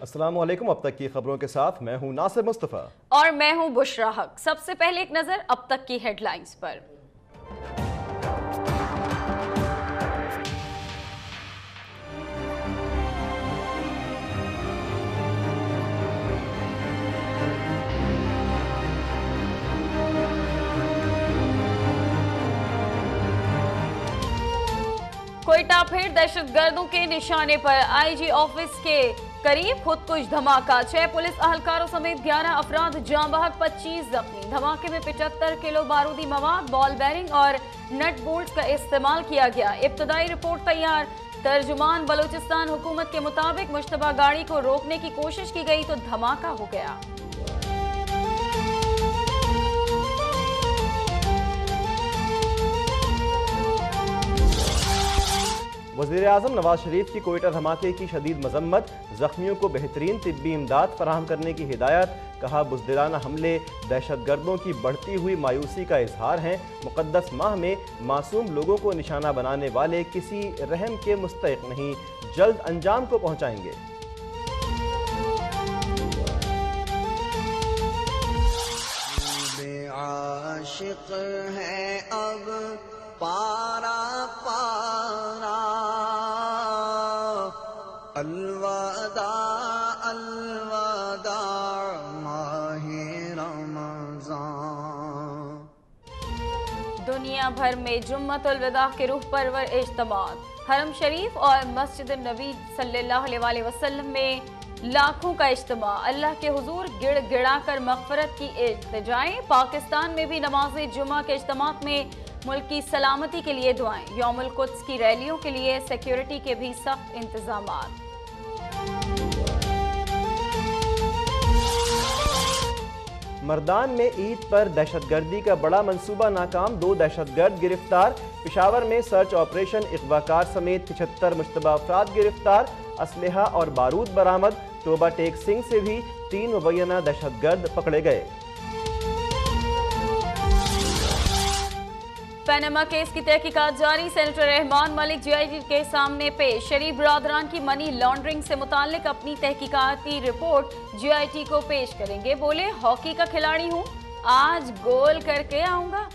अस्सलाम वालेकुम। अब तक की खबरों के साथ मैं हूं नासिर मुस्तफ़ा और मैं हूं बुशरा हक। सबसे पहले एक नजर अब तक की हेडलाइंस पर। कोयटा फिर दहशतगर्दों के निशाने पर। आईजी ऑफिस के करीब खुदकुश धमाका, 6 पुलिस अहलकारों समेत 11 अफराद जाँ बहक, 25 जख्मी। धमाके में 75 किलो बारूदी मवाद, बॉल बेरिंग और नट बोल्ट का इस्तेमाल किया गया। इब्तदाई रिपोर्ट तैयार। तर्जुमान बलूचिस्तान हुकूमत के मुताबिक मुश्तबा गाड़ी को रोकने की कोशिश की गई तो धमाका हो गया। वज़ीर आज़म नवाज शरीफ की कोयटा धमाके की शदीद मजम्मत, जख्मियों को बेहतरीन तिब्बी इमदाद फराहम करने की हिदायत। कहा बुज़दिलाना हमले दहशतगर्दों की बढ़ती हुई मायूसी का इजहार हैं। मुक़द्दस माह में मासूम लोगों को निशाना बनाने वाले किसी रहम के मुस्तहिक़ नहीं, जल्द अंजाम को पहुँचाएंगे। आशिक़ है अब पारा पारा, अलवदा अलवदा माहे रमज़ान। दुनिया भर में जुम्मतुल विदा के रूह परवर इज्तिमात। हरम शरीफ और मस्जिद नबी सल्लल्लाहु अलैहि वसल्लम में लाखों का इज्तिमा। अल्लाह के हुजूर गिड़ गिड़ा कर मग़फ़िरत की इल्तिजाएं। पाकिस्तान में भी नमाज़े जुमा के इज्तिमात में मुल्क की सलामती के लिए दुआएं। यौमुल कुद्स की रैलियों के लिए सिक्योरिटी के भी सख्त इंतजामात। मर्दान में ईद पर दहशतगर्दी का बड़ा मंसूबा नाकाम, 2 दहशतगर्द गिरफ्तार। पेशावर में सर्च ऑपरेशन, इग़वाकार समेत 75 मुश्तबा अफराद गिरफ्तार। असलहा और बारूद बरामद। टोबा टेक सिंह से भी 3 मुबैना दहशतगर्द पकड़े गए। पनामा केस की तहकीकात जारी। सेनेटर रहमान मलिक जीआईटी के सामने पेश। शरीफ बरादरान की मनी लॉन्ड्रिंग से मुताल्लिक अपनी तहकीकाती रिपोर्ट जीआईटी को पेश करेंगे। बोले, हॉकी का खिलाड़ी हूँ, आज गोल करके आऊंगा।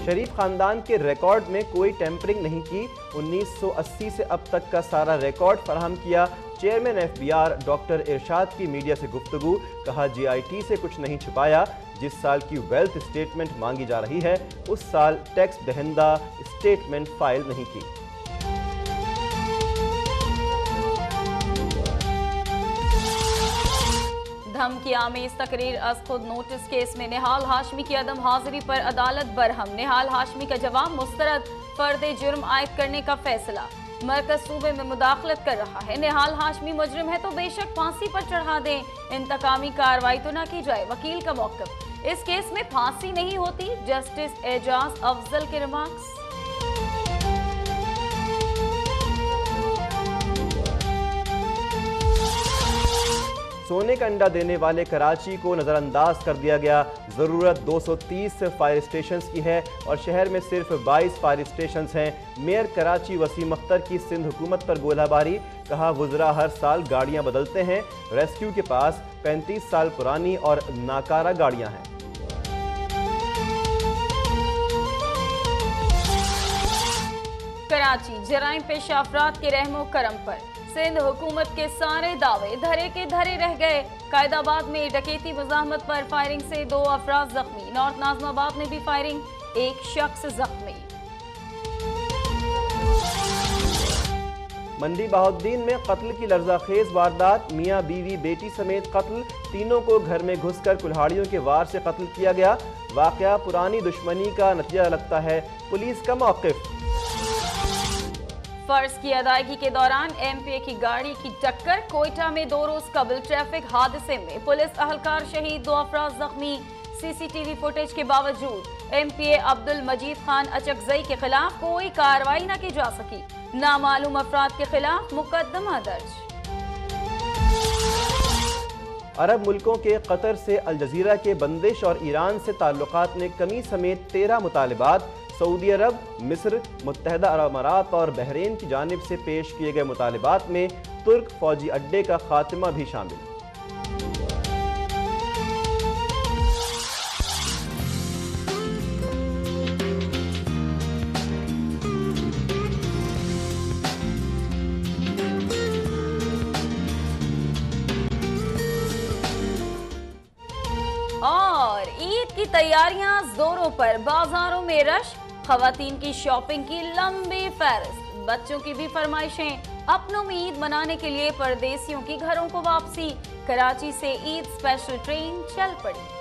शरीफ खानदान के रिकॉर्ड में कोई टेम्परिंग नहीं की, 1980 से अब तक का सारा रिकॉर्ड फराहम किया। चेयरमैन एफबीआर डॉक्टर इरशाद की मीडिया से गुफ्तगू। कहा, जीआईटी से कुछ नहीं छिपाया। जिस साल की वेल्थ स्टेटमेंट मांगी जा रही है उस साल टैक्स दहिंदा स्टेटमेंट फाइल नहीं की। धमकी आमेज तकरीर अज खुद नोटिस केस में निहाल हाशमी की अदम हाजिरी पर अदालत बरहम। निहाल हाशमी का जवाब मुस्तरद, फर्द जुर्म आयद करने का फैसला। मरकज सूबे में मुदाखलत कर रहा है। निहाल हाशमी मुजरिम है तो बेशक फांसी पर चढ़ा दें, इंतकामी कार्रवाई तो न की जाए। वकील का मौक़िफ़, इस केस में फांसी नहीं होती। जस्टिस एजाज अफजल के रिमार्क्स। सोने का अंडा देने वाले कराची को नज़रअंदाज कर दिया गया। ज़रूरत 230 फायर स्टेशंस की है और शहर में सिर्फ 22 फायर स्टेशंस हैं। मेयर कराची वसीम अख्तर की सिंध हुकूमत पर गोलाबारी। कहा, वुज़रा हर साल गाड़ियां बदलते हैं। रेस्क्यू के पास 35 साल पुरानी और नाकारा गाड़ियां हैं। कराची जराइम पेशा अफराद के रहमो करम पर सिंध हुकूमत के सारे दावे धरे के धरे रह गए। कायदाबाद में डकैती मज़ाहमत पर फायरिंग से 2 अफराद जख्मी। नॉर्थ नाज़माबाद में भी फायरिंग, 1 शख्स जख्मी। मंडी बहाउद्दीन में कत्ल की लर्ज़ाखेज वारदात। मियाँ बीवी बेटी समेत कत्ल, तीनों को घर में घुसकर कुल्हाड़ियों के वार से कत्ल किया गया। वाक़या पुरानी दुश्मनी का नतीजा लगता है, पुलिस का मौक़िफ़। फर्ज की अदायगी के दौरान एमपीए की गाड़ी की टक्कर। कोयटा में 2 रोज कबल ट्रैफिक हादसे में पुलिस अहलकार शहीद, 2 अफराद जख्मी। सीसीटीवी फुटेज के बावजूद MPA अब्दुल मजीद खान अचकजई के खिलाफ कोई कार्रवाई न की जा सकी। नामालूम अफराद के खिलाफ मुकदमा दर्ज। अरब मुल्कों के कतर से अल जजीरा के बंदिश और ईरान से ताल्लुकात में कमी समेत 13 मुतालिबात सऊदी अरब, मिस्र, मुत्तहदा अरब अमारात और बहरीन की जानिब से पेश किए गए मुतालिबात में तुर्क फौजी अड्डे का खात्मा भी शामिल। और ईद की तैयारियां जोरों पर, बाजारों में रश, खवातीन की शॉपिंग की लंबी फहरिस्त, बच्चों की भी फरमाइशें। अपनों में ईद मनाने के लिए परदेसियों की घरों को वापसी। कराची से ईद स्पेशल ट्रेन चल पड़ी।